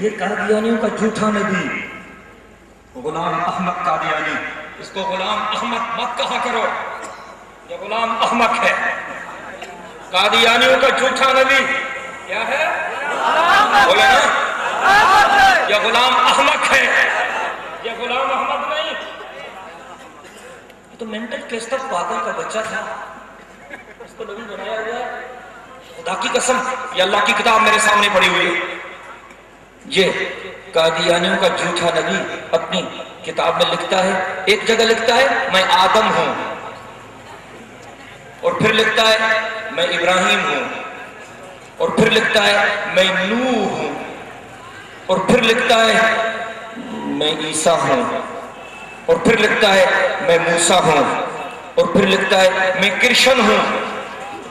یہ قادیانیوں کا جھوٹا نبی غلام احمد قادیانی، اس کو غلام احمد مت کہا کرو، یہ غلام احمد ہے۔ قادیانیوں کا جھوٹا نبی کیا ہے؟ بولے نا، یہ غلام احمد ہے، یہ غلام احمد نہیں۔ تو مینٹل کیس تک پاگل کا بچہ تھا، اس کو نبی بنایا ہوا ہے۔ خدا کی قسم یہ اللہ کی کتاب میرے سامنے پڑی ہوئی ہے۔ یہ قادیانیوں کا جھوٹا نبی اپنی کتاب میں لکھتا ہے، ایک جگہ لکھتا ہے میں آدم ہوں، اور پھر لکھتا ہے میں ابراہیم ہوں، اور پھر لکھتا ہے میں نوح ہوں، اور پھر لکھتا ہے میں عیسیٰ ہوں، اور پھر لکھتا ہے میں موسیٰ ہوں، اور پھر لکھتا ہے میں کرشن ہوں،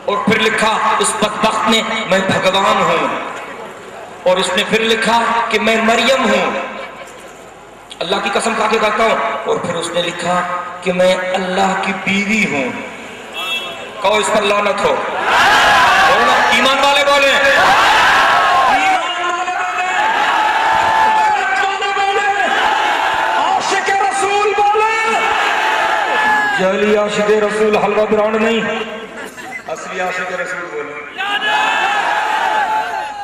اور پھر لکھا اس بدبخت نے میں بھگوان ہوں، اور اس نے پھر لکھا کہ میں مریم ہوں، اللہ کی قسم کھا کے کہتا ہوں، اور پھر اس نے لکھا کہ میں اللہ کی بیوی ہوں۔ کہو اس پر لعنت ہو۔ ایمان والے بولیں، عاشق رسول بولیں، جعلی عاشق رسول حلوہ برانڈ نہیں، اصلی عاشق رسول بولیں۔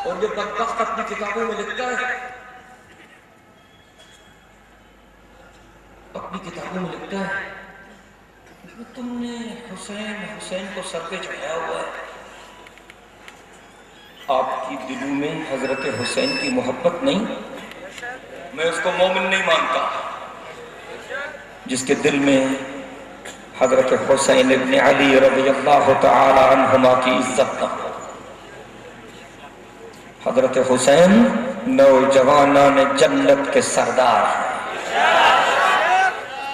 اور یہ بدبخت اپنی کتابوں میں لکھتا ہے، اپنی کتابوں میں لکھتا ہے کہ تم نے حسین کو سر پہ چڑھایا ہوا ہے، آپ کی دلوں میں حضرت حسین کی محبت نہیں، میں اس کو مومن نہیں مانتا جس کے دل میں حضرت حسین ابن علی رضی اللہ تعالی عنہما کی عزت نہ ہو۔ حضرت حسین نوجوانان جنت کے سردار ہیں،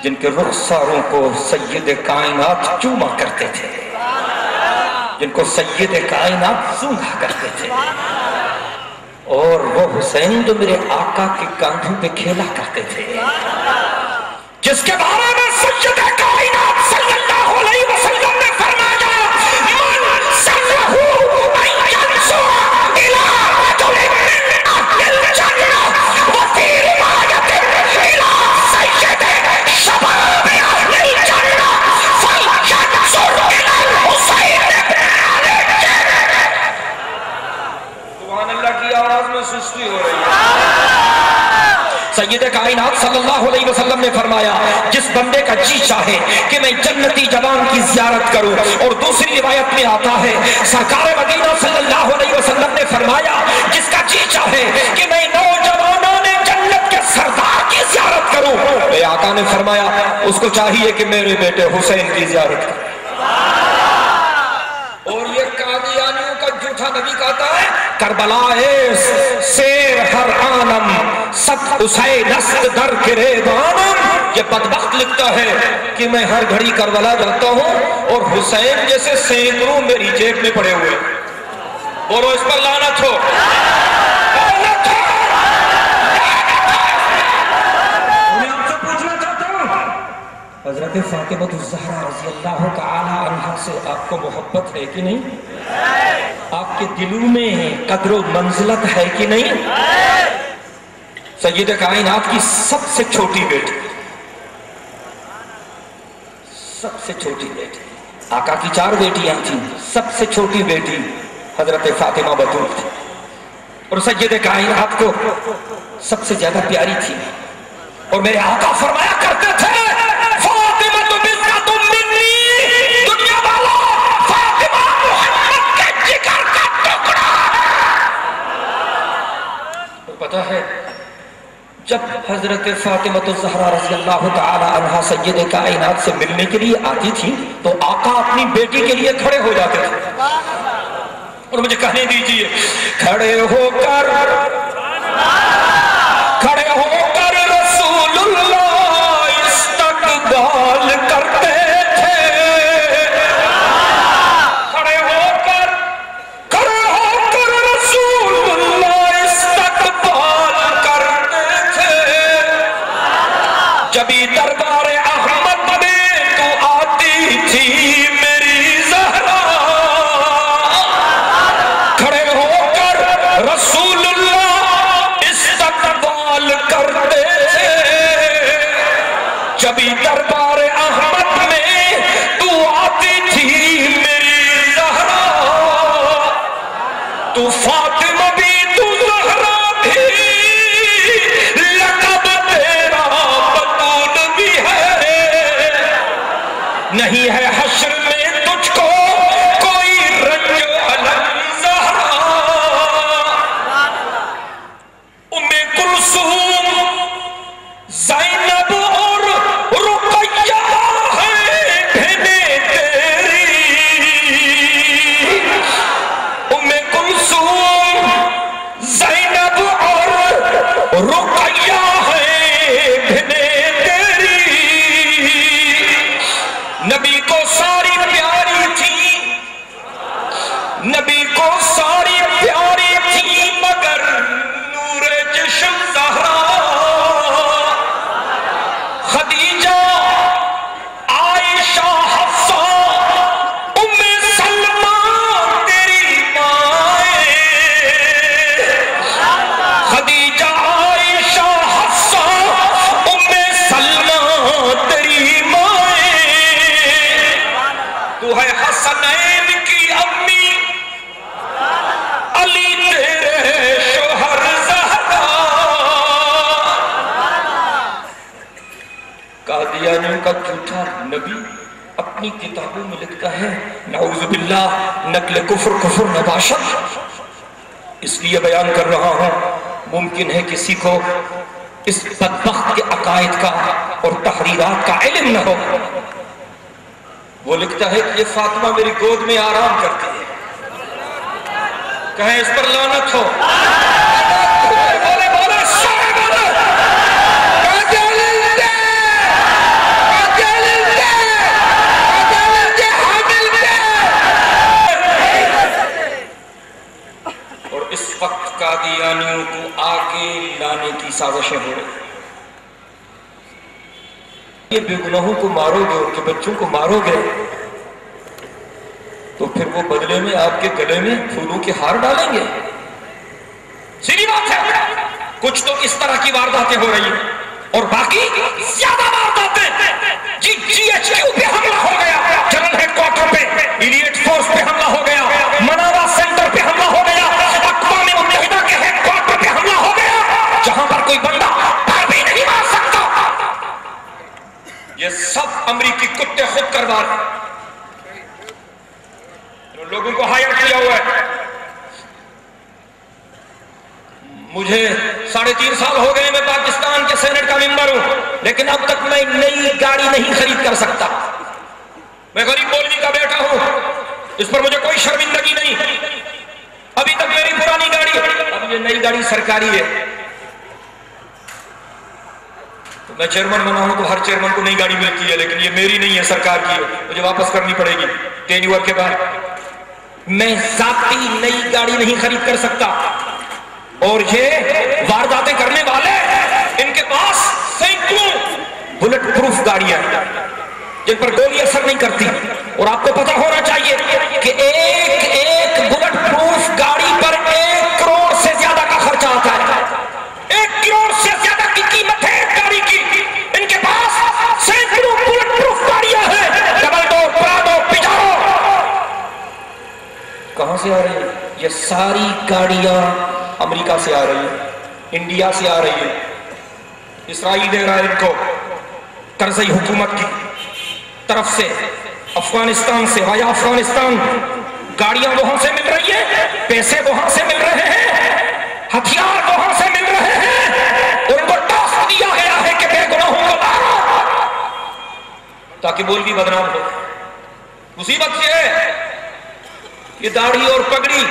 جن کے رخساروں کو سید کائنات چوما کرتے تھے، جن کو سید کائنات سونگا کرتے تھے، اور وہ حسین جو میرے آقا کے کاندھوں پہ کھیلا کرتے تھے، جس کے بارے میں سید کائنات صلی اللہ علیہ وسلم نے فرمایا من سرہو ان ینظر الی رجل من اہل الجنہ وفی روایت الی سید شباب اہل الجنہ فلینظر الی الحسین بن علی۔ سبحان اللہ کی آواز میں سستی ہو رہی ہے۔ سید کائنات صلی اللہ علیہ وسلم نے فرمایا جس بندے کا جی چاہے کہ میں جنتی جوان کی زیارت کروں، اور دوسری روایت میں آتا ہے سرکار مدینہ صلی اللہ علیہ وسلم نے فرمایا جس کا جی چاہے کہ میں نوجوانوں نے جنت کے سردار کی زیارت کروں، میرے آقا نے فرمایا اس کو چاہیے کہ میرے بیٹے حسین کی زیارت کرے۔ اور یہ قادیانیوں کا جھوٹا نبی کہتا ہے کربلا سیر ہر آنم سب حسین است در گریبانم۔ یہ بدبخت لکھتا ہے کہ میں ہر گھڑی کربلا جاتا ہوں اور حسین جیسے سینکڑوں میری جیب میں پڑے ہوئے۔ بولو اس پر لعنت ہو۔ میں آپ سے پوچھنا چاہتا ہوں حضرت فاطمہ الزہرا رضی اللہ تعالی عنہا سے آپ کو محبت ہے کہ نہیں؟ آپ کے دلوں میں قدر و منزلت ہے کہ نہیں؟ سید کائنات کی سب سے چھوٹی بیٹی، سب سے چھوٹی بیٹی، آقا کی 4 بیٹیاں تھیں، سب سے چھوٹی بیٹی حضرت فاطمہ بتول تھی، اور سید کائنات کو سب سے زیادہ پیاری تھی، اور میرے آقا فرمایا کرتے تھے فاطمہ تو بذرۃ منی، دنیا والا فاطمہ محمد کے جگر کا ٹکڑا۔ پتہ ہے جب حضرت فاطمہ الزہرا رضی اللہ تعالی عنہا سید کائنات سے ملنے کے لیے آتی تھی تو آقا اپنی بیٹی کے لیے کھڑے ہو جاتے تھے، اور مجھے کہنے دیجئے کھڑے ہو کر رسول اللہ استقبال کرتے تھے، کھڑے ہو کر رسول اللہ استقبال کرتے تھے، جبھی دربار احمد میں تو آتی تھی میری زہرا، کھڑے ہو کر رسول اللہ نہیں ہے حشر میں تجھ کو کوئی رنج الم زہرا، ام کلثوم زینب اور رقیہ ہے بہنیں تیری، ام کلثوم زینب اور رقیہ ہے بہنیں تیری، نبی کو ساری پیاری تھی، نبی کو ساری پیاری تھی مگر نور چشم زہرا، خدیجہ عائشہ حفصہ ام سلمہ تیری مائیں، خدیجہ عائشہ حفصہ ام سلمہ تیری مائیں، تو ہے حسنین کی امی، علی تیرے شوہر زہرا۔ قادیانیوں کا جھوٹا نبی اپنی کتابوں میں لکھتا ہے نعوذ باللہ نقل کفر کفر نباشت، اس لیے بیان کر رہا ہوں، ممکن ہے کسی کو اس بدبخت کے عقائد کا اور تحریرات کا علم نہ ہو۔ وہ لکھتا ہے کہ یہ فاطمہ میری گود میں آرام کرتی ہے، کہیں اس پر لعنت ہو۔ بولے بولے سارے بولے اور اس وقت قادیانیوں کو آگے لانے کی سازشیں ہو رہی، یہ بے گناہوں کو مارو گے، ان کے بچوں کو مارو گے تو پھر وہ بدلے میں آپ کے گلے میں پھولوں کے ہار ڈالیں گے۔ سیدھی بات ہے، کچھ تو اس طرح کی وارداتیں ہو رہی ہیں اور باقی زیادہ وارداتیں، جی ایچ کیو پہ حملہ ہو گیا، جنرل ہیڈ کوارٹر پہ، ایلیٹ فورس پہ حملہ ہو گیا، مناوا سینٹر پہ حملہ ہو گیا، اقوام متحدہ کے ہیڈ کوارٹر پہ حملہ ہو گیا، جہاں پر کوئی بندہ پر بھی نہیں مار سکتا۔ یہ سب امریکی کتے خود کروا رہے ہیں، لوگوں کو ہائر کیا ہوا ہے۔ مجھے 3.5 سال ہو گئے، میں پاکستان کے سینٹ کا ممبر ہوں، لیکن اب تک میں نئی گاڑی نہیں خرید کر سکتا۔ میں غریب مولوی کا بیٹا ہوں، اس پر مجھے کوئی شرمندگی نہیں، ابھی تک میری پرانی گاڑی، اب یہ نئی گاڑی سرکاری ہے۔ تو میں چیئرمین بنا ہوں تو ہر چیئرمین کو نئی گاڑی ملتی ہے، لیکن یہ میری نہیں ہے، سرکار کی ہے، مجھے واپس کرنی پڑے گی ٹینیور کے بعد۔ میں ذاتی نئی گاڑی نہیں خرید کر سکتا، اور یہ وارداتیں کرنے والے ان کے پاس سینکڑوں بلٹ پروف گاڑیاں ہیں جن پر گولی اثر نہیں کرتی، اور آپ کو پتہ ہونا چاہیے کہ ایک بلٹ پروف گاڑی پر 1 کروڑ سے زیادہ کا خرچہ آتا ہے، 1 کروڑ سے زیادہ کی قیمت ہے ایک گاڑی کی۔ ان کے پاس سینکڑوں بلٹ پروف گاڑیاں ہیں، ڈبل ڈور، پراڈو، پیجارو۔ کہاں سے آ رہی ہیں یہ ساری گاڑیاں؟ امریکہ سے آ رہی ہے، انڈیا سے آ رہی ہے، اسرائیل دے رہا ہے ان کو، کرزئی حکومت کی طرف سے، افغانستان سے، آیا افغانستان گاڑیاں وہاں سے مل رہی ہیں، پیسے وہاں سے مل رہے ہیں، ہتھیار وہاں سے مل رہے ہیں، اور ان کو ٹاسک دیا گیا ہے کہ بے گناہوں کو مارو تاکہ مولوی بدنام ہو۔ مصیبت یہ ہے، یہ داڑھی اور پگڑی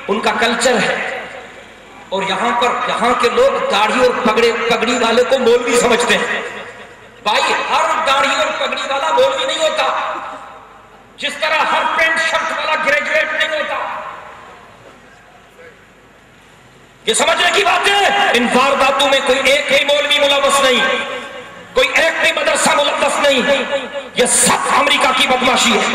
ان کا کلچر ہے، اور یہاں کے لوگ داڑھی اور پگڑی والے کو مولوی سمجھتے ہیں۔ بھائی ہر داڑھی اور پگڑی والا مولوی نہیں ہوتا، جس طرح ہر پینٹ شرٹ والا گریجویٹ نہیں ہوتا۔ یہ سمجھنے کی بات ہے، ان وارداتوں میں کوئی ایک ہی مولوی ملوث نہیں، کوئی ایک بھی مدرسہ ملوث نہیں، یہ سب امریکہ کی بدماشی ہے۔